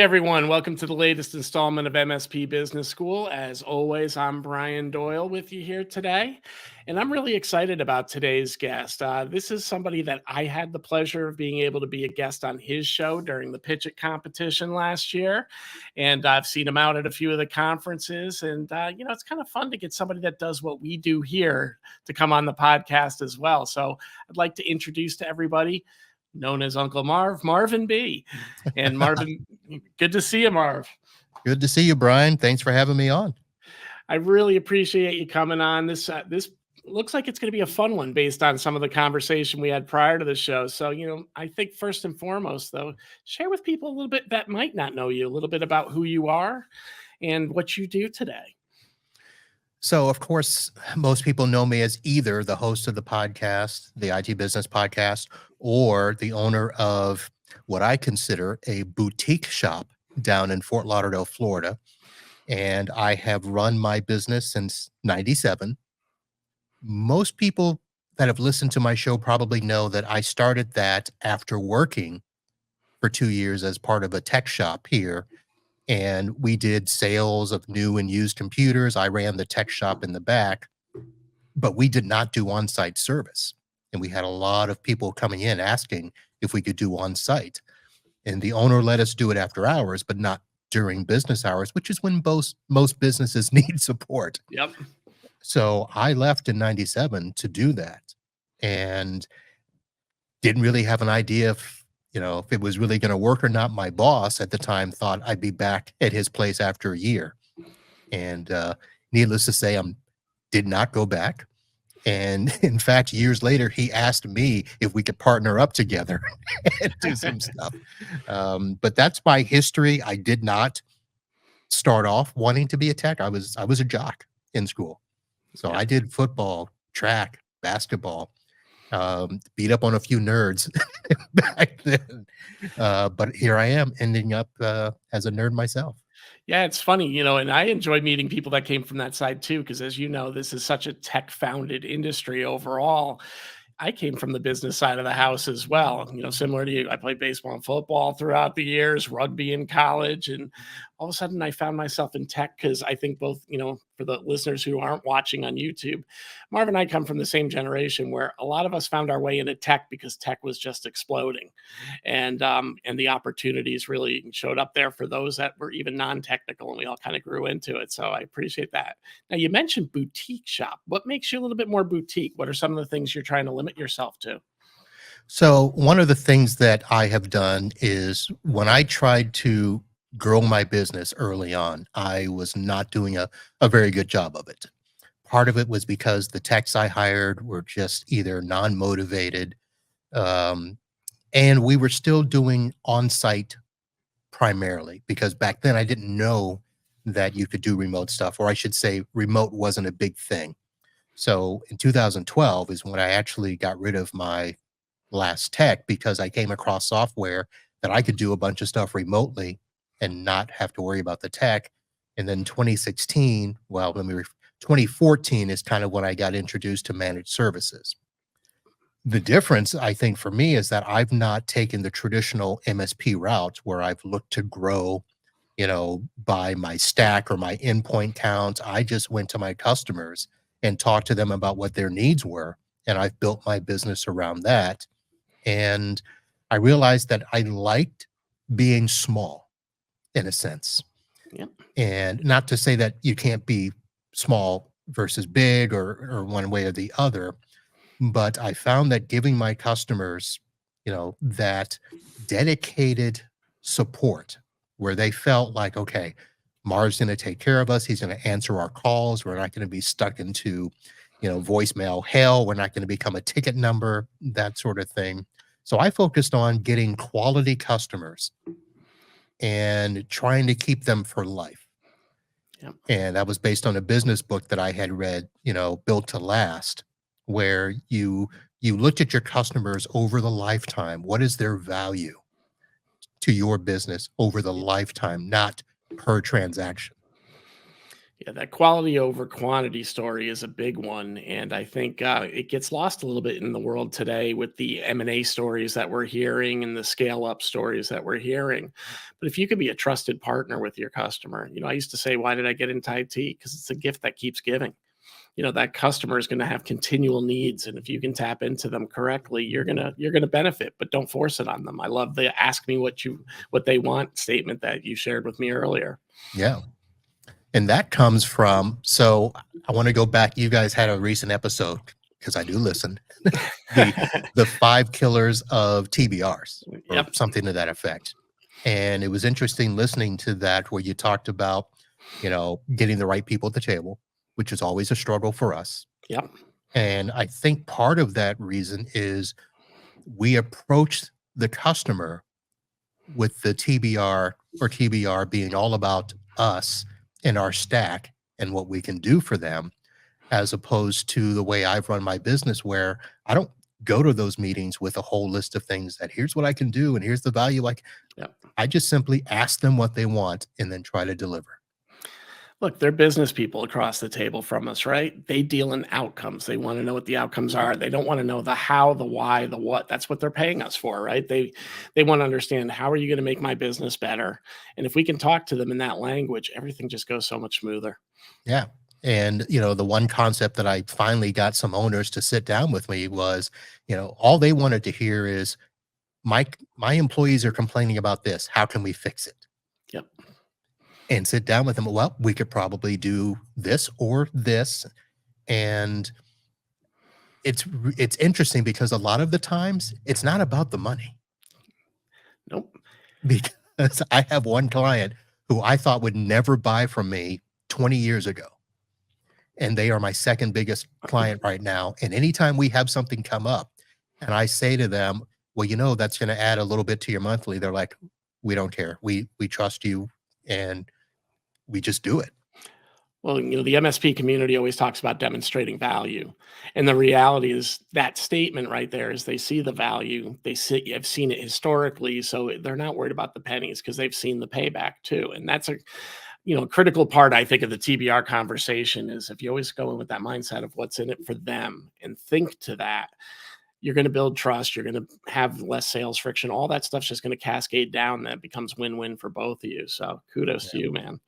everyone. Welcome to the latest installment of MSP Business School. As always, I'm Brian Doyle with you here today, and I'm really excited about today's guest. This is somebody that I had the pleasure of being able to be a guest on his show during the Pitch It competition last year, and I've seen him out at a few of the conferences. And it's kind of fun to get somebody that does what we do here to come on the podcast as well. So I'd like to introduce to everybody, known as Uncle Marv, Marvin Bee. And Marvin, good to see you, Marv. Good to see you, Brian. Thanks for having me on. I really appreciate you coming on. This looks like it's going to be a fun one based on some of the conversation we had prior to the show. So, I think first and foremost, though, share with people a little bit that might not know you, a little bit about who you are and what you do today. So, of course, most people know me as either the host of the podcast, the IT Business Podcast, or the owner of what I consider a boutique shop down in Fort Lauderdale, Florida. And I have run my business since '97. Most people that have listened to my show probably know that I started that after working for 2 years as part of a tech shop here. And we did sales of new and used computers. I ran the tech shop in the back, but we did not do on-site service. And we had a lot of people coming in asking if we could do on-site. And the owner let us do it after hours, but not during business hours, which is when most businesses need support. Yep. So I left in '97 to do that and didn't really have an idea if it was really going to work or not. My boss at the time thought I'd be back at his place after a year. And needless to say, I did not go back. And in fact, years later, he asked me if we could partner up together and do some stuff. But that's my history. I did not start off wanting to be a tech. I was a jock in school. So I did football, track, basketball, beat up on a few nerds back then. But here I am ending up as a nerd myself. Yeah, it's funny, and I enjoy meeting people that came from that side too, because as you know, this is such a tech founded industry overall. I came from the business side of the house as well. Similar to you, I played baseball and football throughout the years, rugby in college, and all of a sudden I found myself in tech because I think both, for the listeners who aren't watching on YouTube, Marv and I come from the same generation where a lot of us found our way into tech because tech was just exploding, and the opportunities really showed up there for those that were even non-technical, and we all kind of grew into it. So I appreciate that. Now, you mentioned boutique shop. What makes you a little bit more boutique? What are some of the things you're trying to limit yourself to? So one of the things that I have done is when I tried to grow my business early on, I was not doing a very good job of it. Part of it was because the techs I hired were just either non-motivated, and we were still doing on-site primarily because back then I didn't know that you could do remote stuff, or I should say remote wasn't a big thing. So in 2012 is when I actually got rid of my last tech because I came across software that I could do a bunch of stuff remotely and not have to worry about the tech. And then 2016, 2014 is kind of when I got introduced to managed services. The difference, I think, for me is that I've not taken the traditional MSP route where I've looked to grow, by my stack or my endpoint count. I just went to my customers and talked to them about what their needs were. And I've built my business around that. And I realized that I liked being small in a sense. Yep. And not to say that you can't be small versus big or one way or the other, but I found that giving my customers, that dedicated support where they felt like, okay, Marv's going to take care of us. He's going to answer our calls. We're not going to be stuck into, voicemail hell. We're not going to become a ticket number, that sort of thing. So I focused on getting quality customers and trying to keep them for life. Yep. And that was based on a business book that I had read, Built to Last, where you looked at your customers over the lifetime. What is their value to your business over the lifetime, not per transaction? Yeah, that quality over quantity story is a big one, and I think it gets lost a little bit in the world today with the M&A stories that we're hearing and the scale up stories that we're hearing. But if you could be a trusted partner with your customer, I used to say, "Why did I get into IT?" Because it's a gift that keeps giving. That customer is going to have continual needs, and if you can tap into them correctly, you're gonna benefit. But don't force it on them. I love the "ask me what they want" statement that you shared with me earlier. Yeah. And that comes from, so I want to go back. You guys had a recent episode, because I do listen, the the five killers of TBRs or Yep. something to that effect. And it was interesting listening to that where you talked about, getting the right people at the table, which is always a struggle for us. Yep. And I think part of that reason is we approach the customer with the TBR or TBR being all about us and our stack and what we can do for them, as opposed to the way I've run my business, where I don't go to those meetings with a whole list of things that here's what I can do and here's the value. Like, Yep. I just simply ask them what they want and then try to deliver. Look, they're business people across the table from us, right? They deal in outcomes. They want to know what the outcomes are. They don't want to know the how, the why, the what. That's what they're paying us for, right? They want to understand, how are you going to make my business better? And if we can talk to them in that language, everything just goes so much smoother. Yeah. And, the one concept that I finally got some owners to sit down with me was, all they wanted to hear is my employees are complaining about this. How can we fix it? Yep. And sit down with them. Well, we could probably do this or this. And it's interesting because a lot of the times it's not about the money. Nope. Because I have one client who I thought would never buy from me 20 years ago. And they are my second biggest client right now. And anytime we have something come up and I say to them, well, that's going to add a little bit to your monthly, they're like, we don't care. We trust you and we just do it. Well, the MSP community always talks about demonstrating value. And the reality is that statement right there is they see the value. They see, have seen it historically. So they're not worried about the pennies because they've seen the payback too. And that's a critical part, I think, of the TBR conversation is if you always go in with that mindset of what's in it for them and think to that, you're going to build trust. You're going to have less sales friction. All that stuff's just going to cascade down. That becomes win-win for both of you. So kudos to you, man.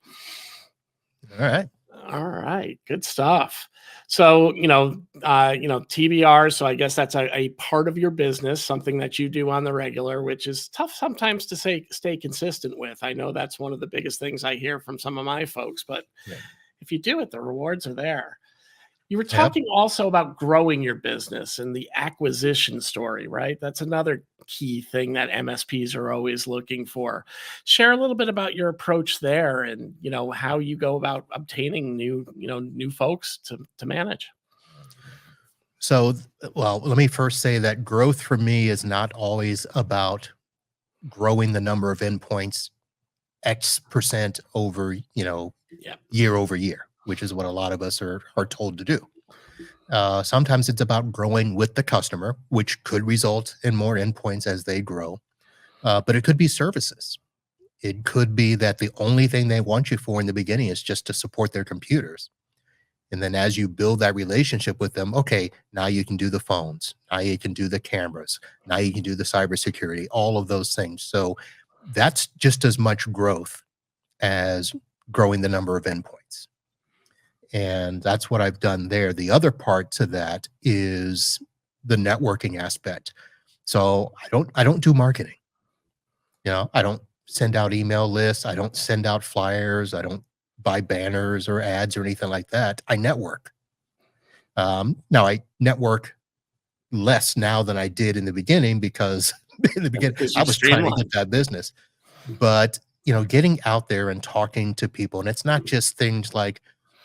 All right. All right, good stuff. So, TBR. So I guess that's a part of your business, something that you do on the regular, which is tough sometimes to stay consistent with. I know that's one of the biggest things I hear from some of my folks, but Yeah. if you do it, the rewards are there. You were Yep. talking also about growing your business and the acquisition story, right? That's another key thing that MSPs are always looking for. Share a little bit about your approach there and, how you go about obtaining new folks to manage. So, well, let me first say that growth for me is not always about growing the number of endpoints X percent over, Yeah. year over year, which is what a lot of us are told to do. Sometimes it's about growing with the customer, which could result in more endpoints as they grow. But it could be services. It could be that the only thing they want you for in the beginning is just to support their computers. And then as you build that relationship with them, okay, now you can do the phones, now you can do the cameras, now you can do the cybersecurity, all of those things. So that's just as much growth as growing the number of endpoints. And that's what I've done there. The other part to that is the networking aspect. So I don't do marketing. I don't send out email lists, I don't send out flyers, I don't buy banners or ads or anything like that. I network. Now I network less now than I did in the beginning because in the beginning Because I you've was trying to streamlined. get that business. But, getting out there and talking to people, and it's not just things like,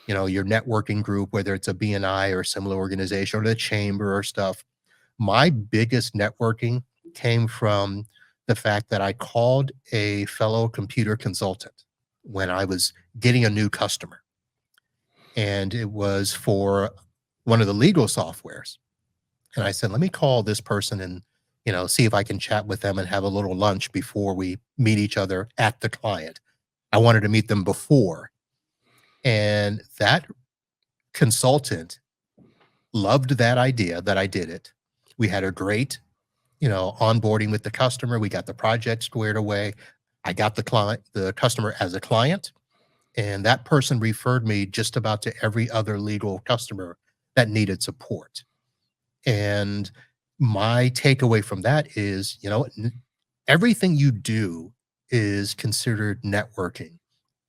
your networking group, whether it's a BNI or a similar organization or the chamber or stuff. My biggest networking came from the fact that I called a fellow computer consultant when I was getting a new customer. And it was for one of the legal softwares. And I said, let me call this person and, see if I can chat with them and have a little lunch before we meet each other at the client. I wanted to meet them before. And that consultant loved that idea that I did it. We had a great, onboarding with the customer. We got the project squared away. I got the customer as a client, and that person referred me just about to every other legal customer that needed support. And my takeaway from that is, everything you do is considered networking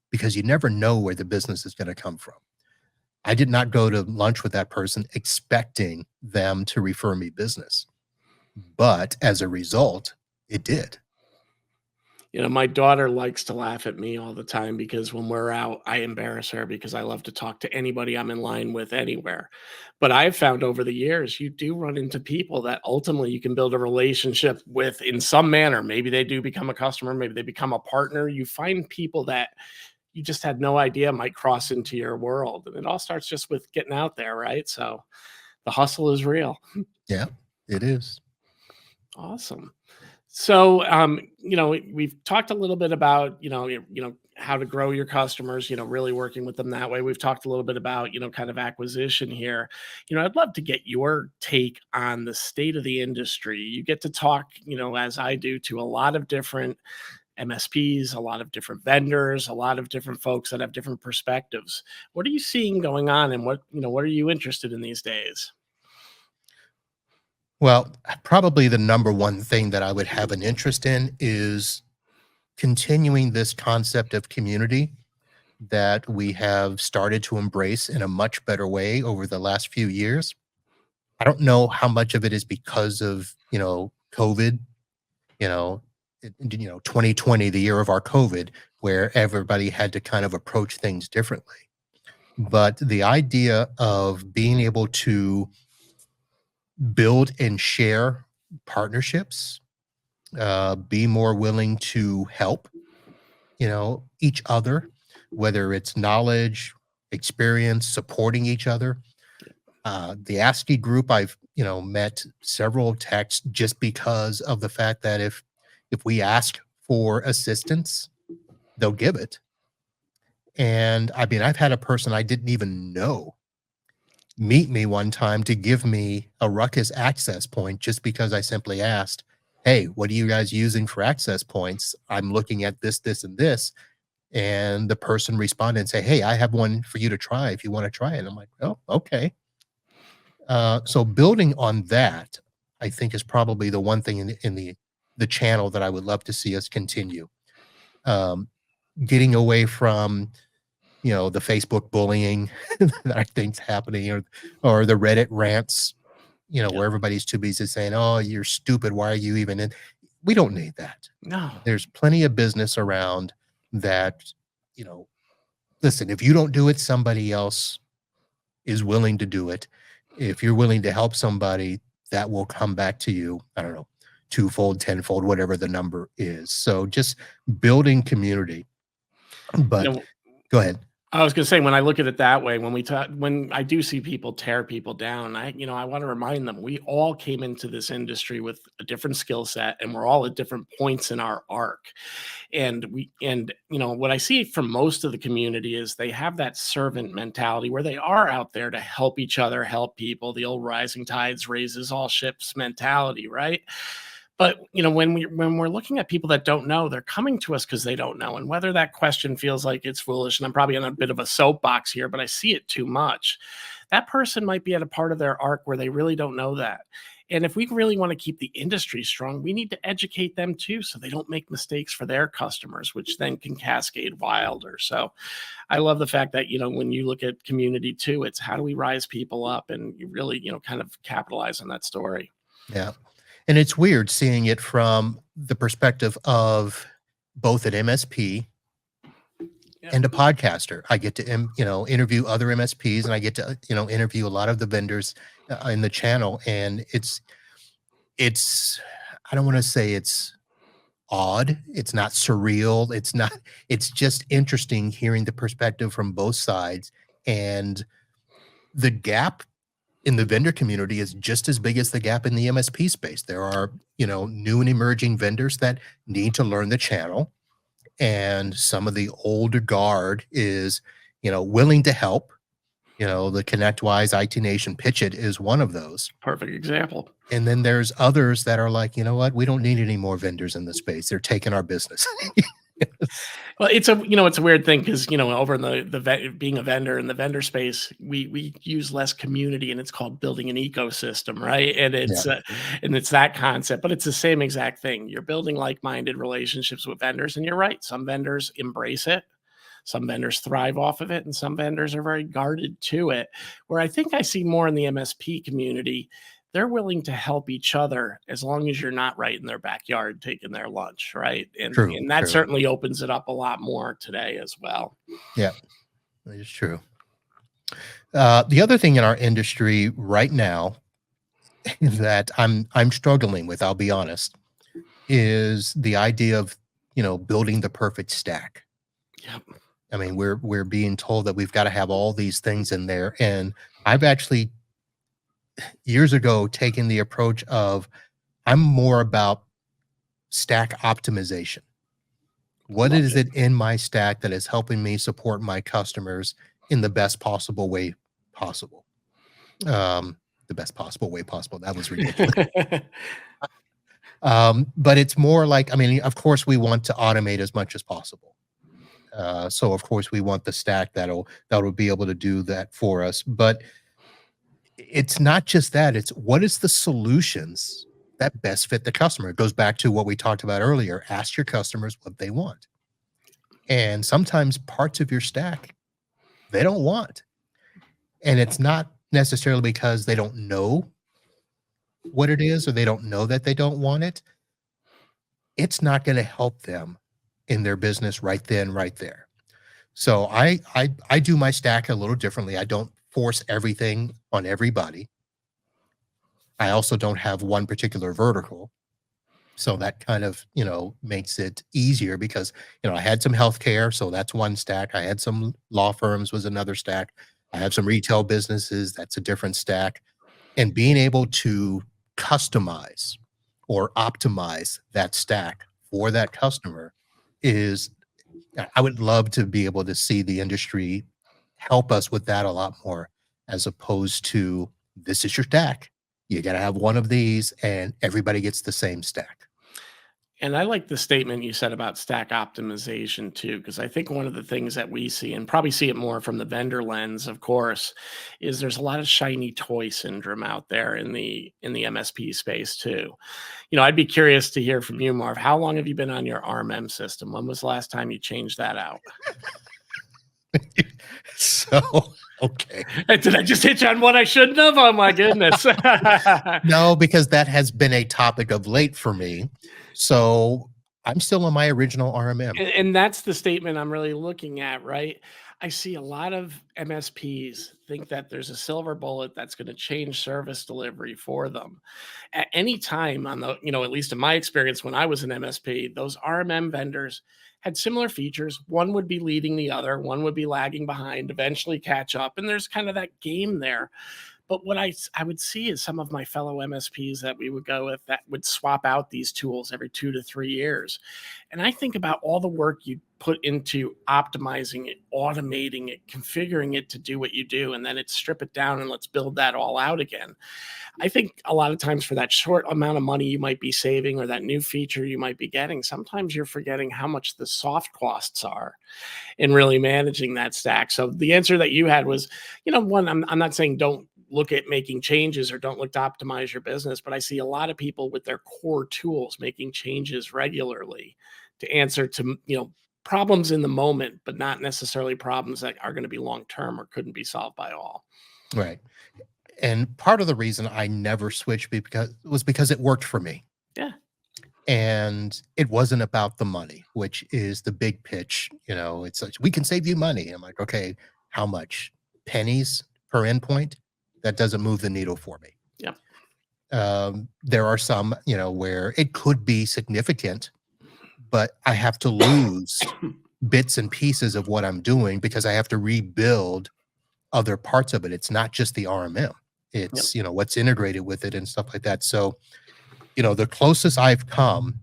because you never know where the business is going to come from. I did not go to lunch with that person expecting them to refer me business, but as a result, it did. My daughter likes to laugh at me all the time because when we're out, I embarrass her because I love to talk to anybody I'm in line with anywhere. But I've found over the years, you do run into people that ultimately you can build a relationship with in some manner. Maybe they do become a customer, maybe they become a partner. You find people that you just had no idea might cross into your world. And it all starts just with getting out there, right? So the hustle is real. Yeah, it is. Awesome. So, we've talked a little bit about, how to grow your customers, really working with them that way. We've talked a little bit about, kind of acquisition here. I'd love to get your take on the state of the industry. You get to talk, as I do, to a lot of different MSPs, a lot of different vendors, a lot of different folks that have different perspectives. What are you seeing going on and what are you interested in these days? Well, probably the number one thing that I would have an interest in is continuing this concept of community that we have started to embrace in a much better way over the last few years. I don't know how much of it is because of, COVID, you know, 2020, the year of our COVID, where everybody had to kind of approach things differently. But the idea of being able to build and share partnerships, be more willing to help, each other, whether it's knowledge, experience, supporting each other. The ASCII group, I've, met several techs just because of the fact that if we ask for assistance, they'll give it. And I mean, I've had a person I didn't even know meet me one time to give me a ruckus access point just because I simply asked, "Hey, what are you guys using for access points? I'm looking at this, this, and this." And the person responded and say, "Hey, I have one for you to try if you want to try it." And I'm like, "Oh, okay." So building on that, I think is probably the one thing in the channel that I would love to see us continue. Um, Getting away from the Facebook bullying that I think's happening, or the Reddit rants, Yep. where everybody's too busy saying, "Oh, you're stupid. Why are you even in?" We don't need that. No. There's plenty of business around that, you know, listen, if you don't do it, somebody else is willing to do it. If you're willing to help somebody, that will come back to you. I don't know, twofold, tenfold, whatever the number is. So just building community. You But know, go ahead. I was gonna say, when I look at it that way, when I do see people tear people down, I want to remind them we all came into this industry with a different skill set, and we're all at different points in our arc. And what I see from most of the community is they have that servant mentality where they are out there to help each other, help people. The old rising tides raises all ships mentality, right? But when we're looking at people that don't know, they're coming to us because they don't know. And whether that question feels like it's foolish, and I'm probably on a bit of a soapbox here, but I see it too much. That person might be at a part of their arc where they really don't know that. And if we really want to keep the industry strong, we need to educate them too so they don't make mistakes for their customers, which then can cascade wilder. So I love the fact that, when you look at community too, it's how do we rise people up and you really, kind of capitalize on that story. Yeah. And it's weird seeing it from the perspective of both an MSP Yeah. and a podcaster. I get to, interview other MSPs, and I get to, interview a lot of the vendors in the channel. And it's, I don't want to say it's odd. It's not surreal. It's not, it's just interesting hearing the perspective from both sides. And the gap in the vendor community is just as big as the gap in the MSP space. There are, new and emerging vendors that need to learn the channel. And some of the older guard is, willing to help. The ConnectWise IT Nation Pitch It is one of those. Perfect example. And then there's others that are like, you know what? We don't need any more vendors in the space. They're taking our business. Well, it's a weird thing because over in being a vendor in the vendor space, we use less community, and it's called building an ecosystem, right? And it's that concept, but it's the same exact thing. You're building like-minded relationships with vendors, and you're right. Some vendors embrace it. Some vendors thrive off of it, and some vendors are very guarded to it. Where I think I see more in the MSP community, they're willing to help each other as long as you're not right in their backyard taking their lunch, right? And True, and that true. certainly opens it up a lot more today as well. Yeah, that is true. The other thing in our industry right now that I'm struggling with, I'll be honest, is the idea of building the perfect stack. Yep. I mean, we're being told that we've got to have all these things in there, and I've actually years ago taken the approach of I'm more about stack optimization. What is it in my stack that is helping me support my customers in the best possible way possible? The best possible way possible. That was ridiculous. But it's more like, I mean, of course, we want to automate as much as possible. So of course we want the stack that'll be able to do that for us. But it's not just that, it's what is the solutions that best fit the customer. It goes back to what we talked about earlier. Ask your customers what they want. And sometimes parts of your stack they don't want. And it's not necessarily because they don't know what it is or they don't know that they don't want it. It's not going to help them in their business right then, right there. So I do my stack a little differently. I don't force everything on everybody. I also don't have one particular vertical. So that kind of, makes it easier because, I had some healthcare, so that's one stack. I had some law firms was another stack. I have some retail businesses, that's a different stack. And being able to customize or optimize that stack for that customer is, I would love to be able to see the industry help us with that a lot more, as opposed to this is your stack. You got to have one of these and everybody gets the same stack. And I like the statement you said about stack optimization too, because I think one of the things that we see, and probably see it more from the vendor lens, of course, is there's a lot of shiny toy syndrome out there in the MSP space too. I'd be curious to hear from you, Marv. How long have you been on your RMM system? When was the last time you changed that out? So, okay. Did I just hit you on what I shouldn't have? Oh my goodness. No, because that has been a topic of late for me. So I'm still on my original RMM. And that's the statement I'm really looking at, right? I see a lot of MSPs think that there's a silver bullet that's going to change service delivery for them. At any time on the, at least in my experience when I was an MSP, those RMM vendors had similar features. One would be leading the other, one would be lagging behind, eventually catch up. And there's kind of that game there. But what I would see is some of my fellow MSPs that we would go with that would swap out these tools every 2 to 3 years. And I think about all the work you put into optimizing it, automating it, configuring it to do what you do, and then it's strip it down and let's build that all out again. I think a lot of times for that short amount of money you might be saving or that new feature you might be getting, sometimes you're forgetting how much the soft costs are in really managing that stack. So the answer that you had was, one, I'm not saying don't look at making changes or don't look to optimize your business, but I see a lot of people with their core tools making changes regularly to answer to, problems in the moment, but not necessarily problems that are going to be long-term or couldn't be solved by all. Right. And part of the reason I never switched because it worked for me. Yeah. And it wasn't about the money, which is the big pitch. It's like, we can save you money. I'm like, okay, how much? Pennies per endpoint? That doesn't move the needle for me. Yeah. There are some, where it could be significant, but I have to lose bits and pieces of what I'm doing because I have to rebuild other parts of it. It's not just the RMM. It's, what's integrated with it and stuff like that. So, the closest I've come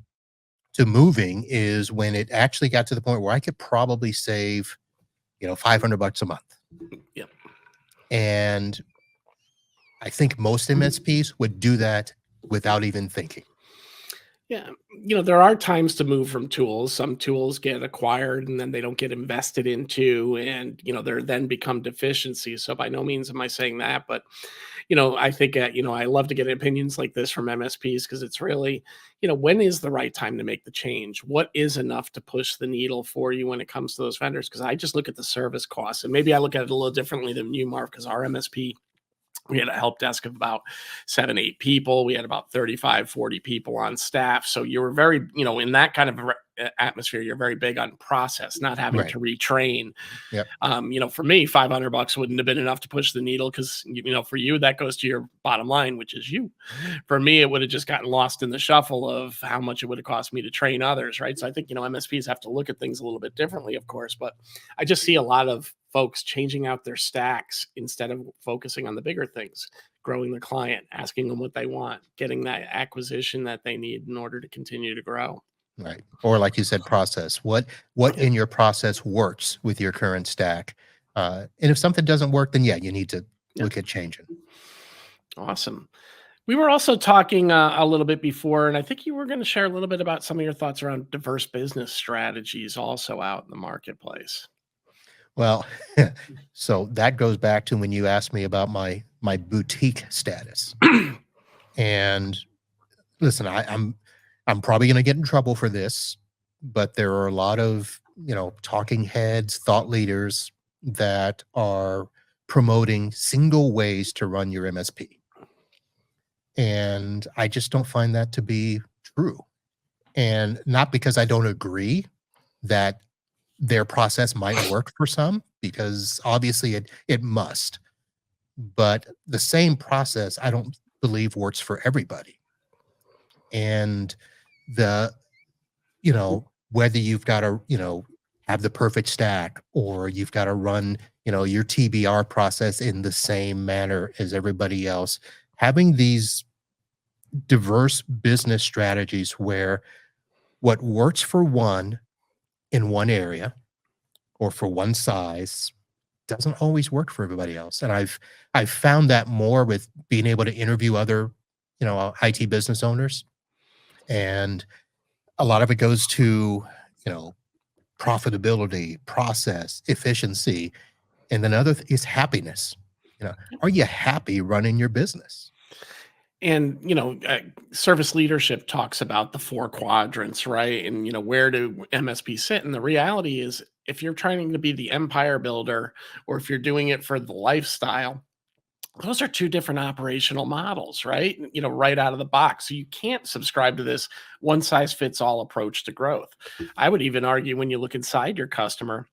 to moving is when it actually got to the point where I could probably save $500 a month. Yep. And I think most MSPs would do that without even thinking. Yeah, there are times to move from tools. Some tools get acquired and then they don't get invested into, and there then become deficiencies. So by no means am I saying that, but I think I love to get opinions like this from MSPs because it's really, when is the right time to make the change? What is enough to push the needle for you when it comes to those vendors? Because I just look at the service costs, and maybe I look at it a little differently than you, Marv, because our MSP, we had a help desk of about 7, 8 people. We had about 35, 40 people on staff. So you were very, in that kind of atmosphere, you're very big on process, not having Right. to retrain. Yep. For me, $500 wouldn't have been enough to push the needle because, for you, that goes to your bottom line, which is you. For me, it would have just gotten lost in the shuffle of how much it would have cost me to train others, right? So I think, MSPs have to look at things a little bit differently, of course, but I just see a lot of folks changing out their stacks instead of focusing on the bigger things, growing the client, asking them what they want, getting that acquisition that they need in order to continue to grow. Right. Or like you said, process. What Yeah. in your process works with your current stack? And if something doesn't work, then yeah, you need to Yeah. look at changing. Awesome. We were also talking a little bit before, and I think you were going to share a little bit about some of your thoughts around diverse business strategies also out in the marketplace. Well, so that goes back to when you asked me about my boutique status. And listen, I'm probably going to get in trouble for this, but there are a lot of talking heads, thought leaders that are promoting single ways to run your MSP. And I just don't find that to be true. And not because I don't agree that their process might work for some, because obviously it must. But the same process, I don't believe works for everybody. And the, whether you've got to, have the perfect stack or you've got to run, your TBR process in the same manner as everybody else, having these diverse business strategies where what works for one in one area or for one size doesn't always work for everybody else. And I've found that more with being able to interview other, IT business owners. And a lot of it goes to, you know, profitability, process, efficiency, and then is happiness. Are you happy running your business? And service leadership talks about the 4 quadrants, right? And where do MSP sit? And the reality is, if you're trying to be the empire builder, or if you're doing it for the lifestyle, those are 2 different operational models, right? Right out of the box. So you can't subscribe to this one size fits all approach to growth. I would even argue, when you look inside your customer,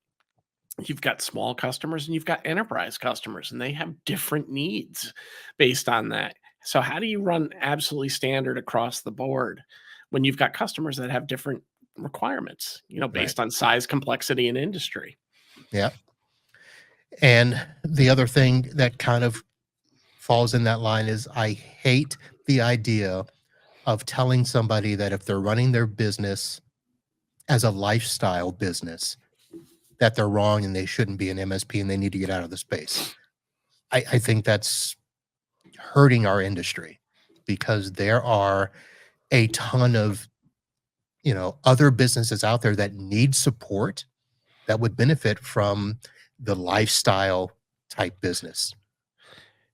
you've got small customers and you've got enterprise customers, and they have different needs based on that. So how do you run absolutely standard across the board when you've got customers that have different requirements, Right. based on size, complexity, and industry? Yeah. And the other thing that kind of falls in that line is I hate the idea of telling somebody that if they're running their business as a lifestyle business, that they're wrong and they shouldn't be an MSP and they need to get out of the space. I think that's hurting our industry because there are a ton of, other businesses out there that need support that would benefit from the lifestyle type business.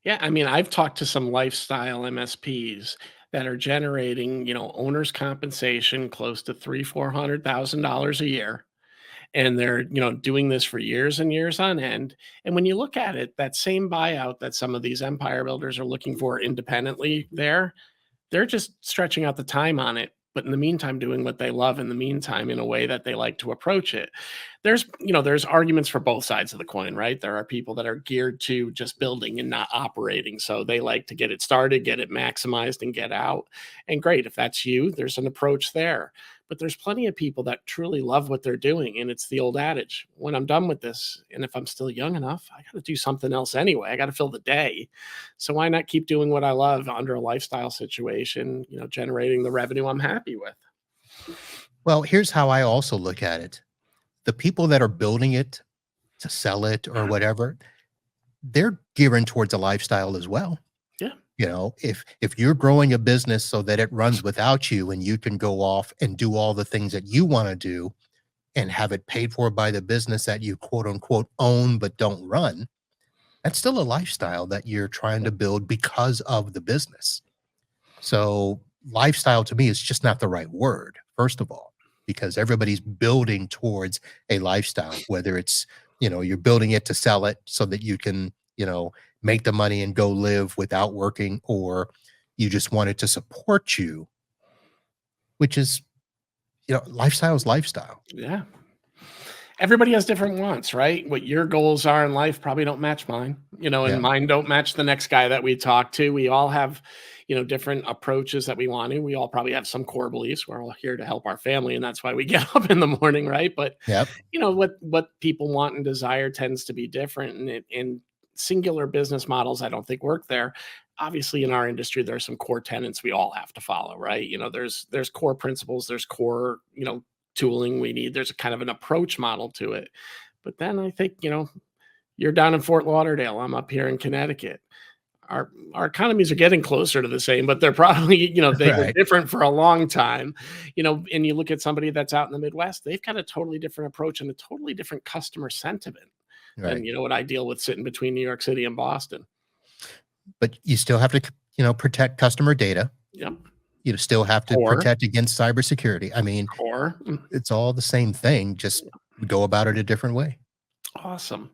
Yeah, I mean, I've talked to some lifestyle MSPs that are generating, owner's compensation close to 300,000 to $400,000 a year, and they're doing this for years and years on end. And when you look at it, that same buyout that some of these empire builders are looking for independently, they're just stretching out the time on it, but in the meantime doing what they love in the meantime in a way that they like to approach it. There's arguments for both sides of the coin, right? There are people that are geared to just building and not operating, so they like to get it started, get it maximized, and get out. And great, if that's you, there's an approach there. But there's plenty of people that truly love what they're doing, and it's the old adage, when I'm done with this, and if I'm still young enough, I got to do something else anyway. I got to fill the day. So why not keep doing what I love under a lifestyle situation, generating the revenue I'm happy with? Well, here's how I also look at it. The people that are building it to sell it or Mhm. whatever, they're gearing towards a lifestyle as well. Yeah. You know, if you're growing a business so that it runs without you and you can go off and do all the things that you want to do and have it paid for by the business that you quote unquote own but don't run, that's still a lifestyle that you're trying to build because of the business. So lifestyle to me is just not the right word, first of all, because everybody's building towards a lifestyle, whether it's, you're building it to sell it so that you can, make the money and go live without working, or you just want it to support you, which is, lifestyle is lifestyle. Yeah. Everybody has different wants, right? What your goals are in life probably don't match mine, and Yeah. mine don't match the next guy that we talk to. We all have, different approaches that we want to. We all probably have some core beliefs. We're all here to help our family, and that's why we get up in the morning, right? But Yep. what people want and desire tends to be different, and singular business models I don't think work there. Obviously, in our industry, there are some core tenets we all have to follow, right? There's core principles, there's core tooling we need. There's a kind of an approach model to it. But then I think you're down in Fort Lauderdale. I'm up here in Connecticut. Our economies are getting closer to the same, but they're probably, they were Right. different for a long time, and you look at somebody that's out in the Midwest, they've got a totally different approach and a totally different customer sentiment than, Right. what I deal with sitting between New York City and Boston. But you still have to, protect customer data. Yep. You still have to Core, protect against cybersecurity. I mean, core. it's all the same thing, just go about it a different way. Awesome.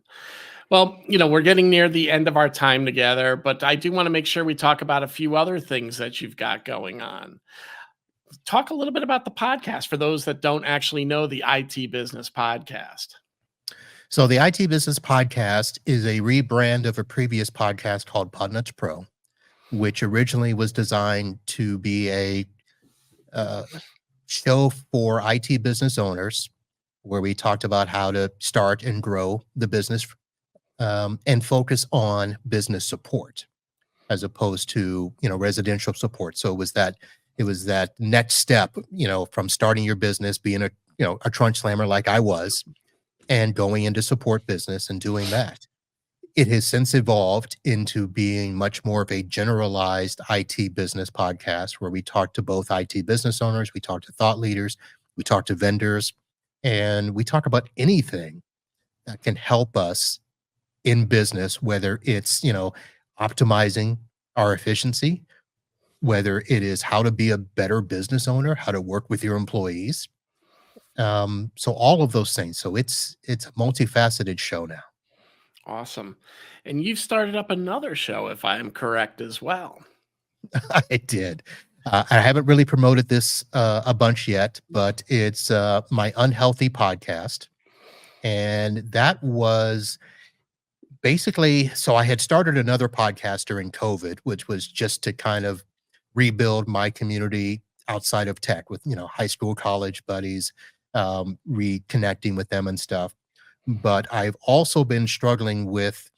Well, we're getting near the end of our time together, but I do want to make sure we talk about a few other things that you've got going on. Talk a little bit about the podcast for those that don't actually know the IT Business Podcast. So the IT Business Podcast is a rebrand of a previous podcast called Podnuts Pro, which originally was designed to be a uh, show for IT business owners, where we talked about how to start and grow the business, and focus on business support as opposed to residential support. So it was that next step, from starting your business, being a trunk slammer like I was, and going into support business and doing that. It has since evolved into being much more of a generalized IT business podcast where we talk to both IT business owners, we talk to thought leaders, we talk to vendors, and we talk about anything that can help us in business, whether it's, optimizing our efficiency, whether it is how to be a better business owner, how to work with your employees. So all of those things. So it's a multifaceted show now. Awesome. And you've started up another show, if I am correct, as well. I did. I haven't really promoted this a bunch yet, but it's my unhealthy podcast. And that was basically, so I had started another podcast during COVID, which was just to kind of rebuild my community outside of tech with, high school, college buddies, reconnecting with them and stuff. But I've also been struggling with,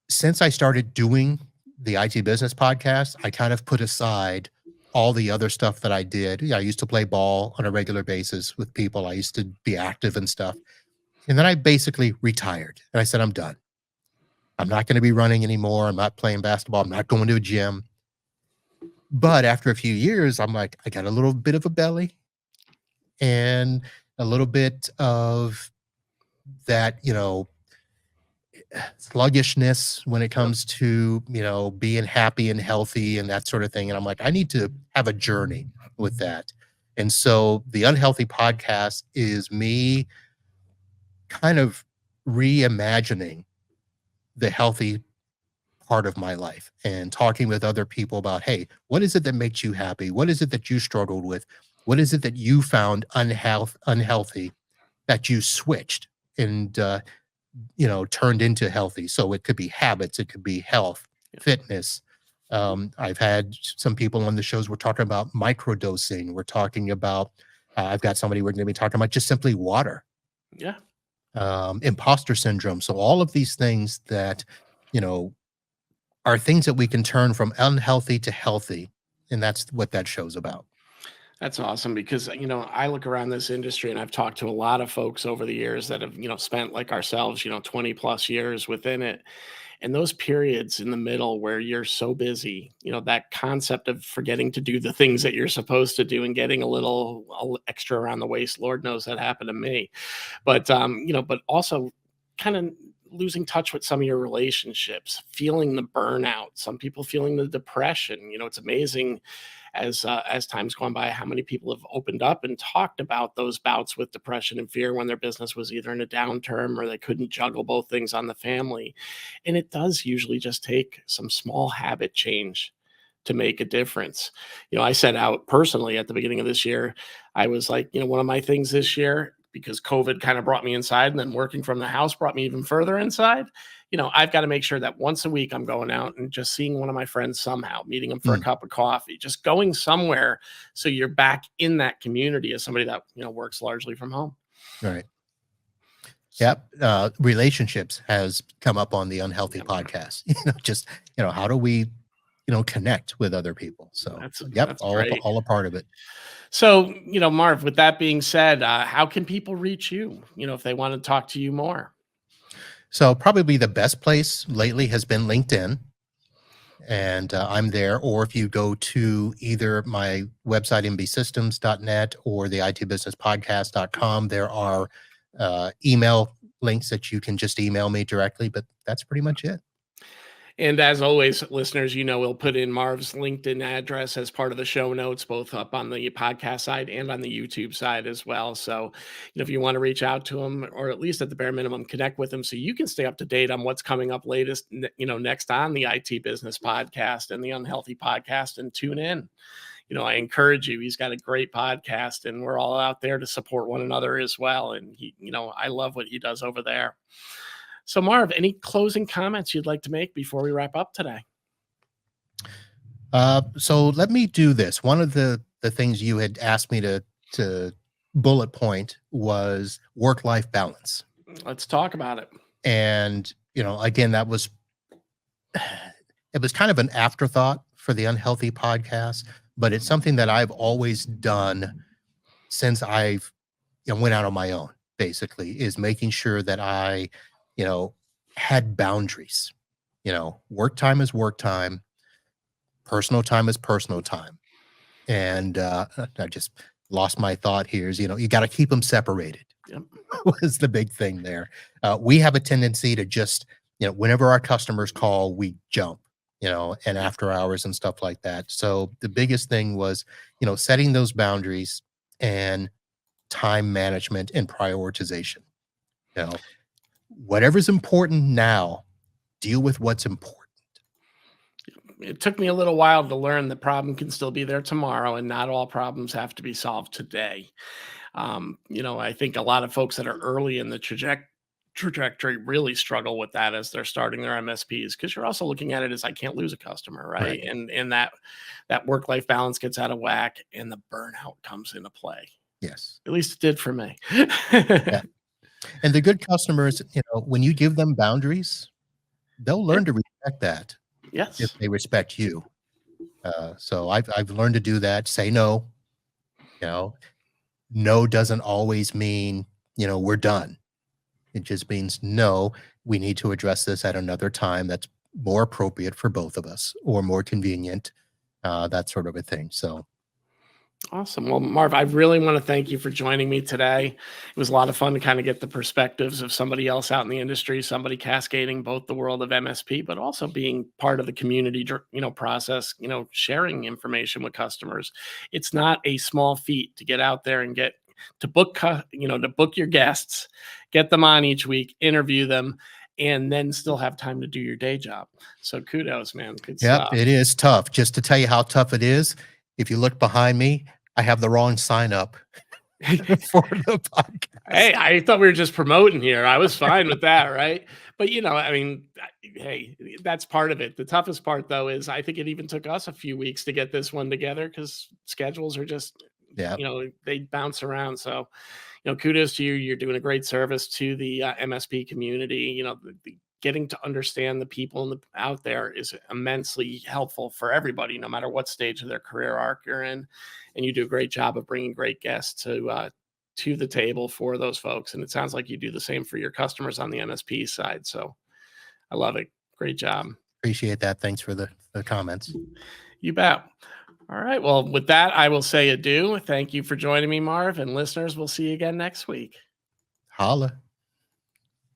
since I started doing the IT business podcast, I kind of put aside all the other stuff that I did. Yeah, I used to play ball on a regular basis with people. I used to be active and stuff. And then I basically retired and I said, I'm done. I'm not going to be running anymore. I'm not playing basketball. I'm not going to a gym. But after a few years, I'm like, I got a little bit of a belly and a little bit of that, sluggishness when it Yep. comes to, being happy and healthy and that sort of thing. And I'm like, I need to have a journey with that. And so the Unhealthy Podcast is me kind of reimagining the healthy part of my life and talking with other people about, hey, what is it that makes you happy? What is it that you struggled with? What is it that you found unhealthy that you switched and turned into healthy? So it could be habits, it could be health, Yeah. fitness. I've had some people on the shows. We're talking about microdosing. We're talking about. I've got somebody we're going to be talking about just simply water, Yeah. imposter syndrome. So all of these things that you know are things that we can turn from unhealthy to healthy, and that's what that show's about. That's awesome because, I look around this industry and I've talked to a lot of folks over the years that have, spent like ourselves, 20 plus years within it. And those periods in the middle where you're so busy, that concept of forgetting to do the things that you're supposed to do and getting a little extra around the waist, Lord knows that happened to me. But also kind of losing touch with some of your relationships, feeling the burnout, some people feeling the depression. It's amazing as time's gone by how many people have opened up and talked about those bouts with depression and fear when their business was either in a downturn or they couldn't juggle both things on the family. And it does usually just take some small habit change to make a difference. I set out personally at the beginning of this year. I was like, one of my things this year, because COVID kind of brought me inside and then working from the house brought me even further inside. I've got to make sure that once a week I'm going out and just seeing one of my friends somehow, meeting them for a Mm, cup of coffee, just going somewhere so you're back in that community as somebody that, works largely from home. right. So, Yep. Relationships has come up on the Unhealthy yep, podcast. Just, how do we, connect with other people? So, yep, that's great. all a part of it. So, Marv, with that being said, how can people reach you, if they want to talk to you more? So, probably the best place lately has been LinkedIn, and I'm there. Or if you go to either my website, mbsystems.net, or the itbusinesspodcast.com, there are email links that you can just email me directly, but that's pretty much it. And as always, listeners, we'll put in Marv's LinkedIn address as part of the show notes, both up on the podcast side and on the YouTube side as well. So, if you want to reach out to him, or at least at the bare minimum, connect with him so you can stay up to date on what's coming up latest, next on the IT Business Podcast and the Unhealthy Podcast, and tune in. I encourage you. He's got a great podcast, and we're all out there to support one another as well. And I love what he does over there. So, Marv, any closing comments you'd like to make before we wrap up today? So let me do this. One of the things you had asked me to bullet point was work-life balance. Let's talk about it. And, again, that was it was kind of an afterthought for the Unhealthy Podcast, but it's something that I've always done since I've went out on my own, basically, is making sure that I, you know, had boundaries. Work time is work time, personal time is personal time. And I just lost my thought here is, you got to keep them separated Yep. was the big thing there. We have a tendency to just, whenever our customers call, we jump, and after hours and stuff like that. So the biggest thing was, setting those boundaries and time management and prioritization. Whatever's important now, deal with what's important. It took me a little while to learn the problem can still be there tomorrow, and not all problems have to be solved today. I think a lot of folks that are early in the trajectory really struggle with that as they're starting their MSPs, because you're also looking at it as I can't lose a customer, right? Right. And that work life balance gets out of whack, and the burnout comes into play. Yes. At least it did for me. Yeah. And the good customers, when you give them boundaries, they'll Yeah. learn to respect that if Yes. they respect you. So I've learned to do that. Say no. You know, no doesn't always mean we're done. It just means no. We need to address this at another time that's more appropriate for both of us or more convenient. That sort of a thing. So Awesome. Well, Marv, I really want to thank you for joining me today. It was a lot of fun to kind of get the perspectives of somebody else out in the industry, somebody cascading both the world of MSP, but also being part of the community, process, sharing information with customers. It's not a small feat to get out there and get to to book your guests, get them on each week, interview them, and then still have time to do your day job. So kudos, man. Good yep, stuff. it is tough. Just to tell you how tough it is, if you look behind me, I have the wrong sign up for the podcast. Hey, I thought we were just promoting here. I was fine with that, right? But I mean, hey, that's part of it. The toughest part, though, is I think it even took us a few weeks to get this one together because schedules are just, Yeah. they bounce around. So, kudos to you. You're doing a great service to the MSP community. getting to understand the people out there is immensely helpful for everybody, no matter what stage of their career arc you're in. And you do a great job of bringing great guests to the table for those folks. And it sounds like you do the same for your customers on the MSP side. So I love it. Great job. Appreciate that. Thanks for the comments. You bet. All right. Well, with that, I will say adieu. Thank you for joining me, Marv, and listeners, we'll see you again next week. Holla.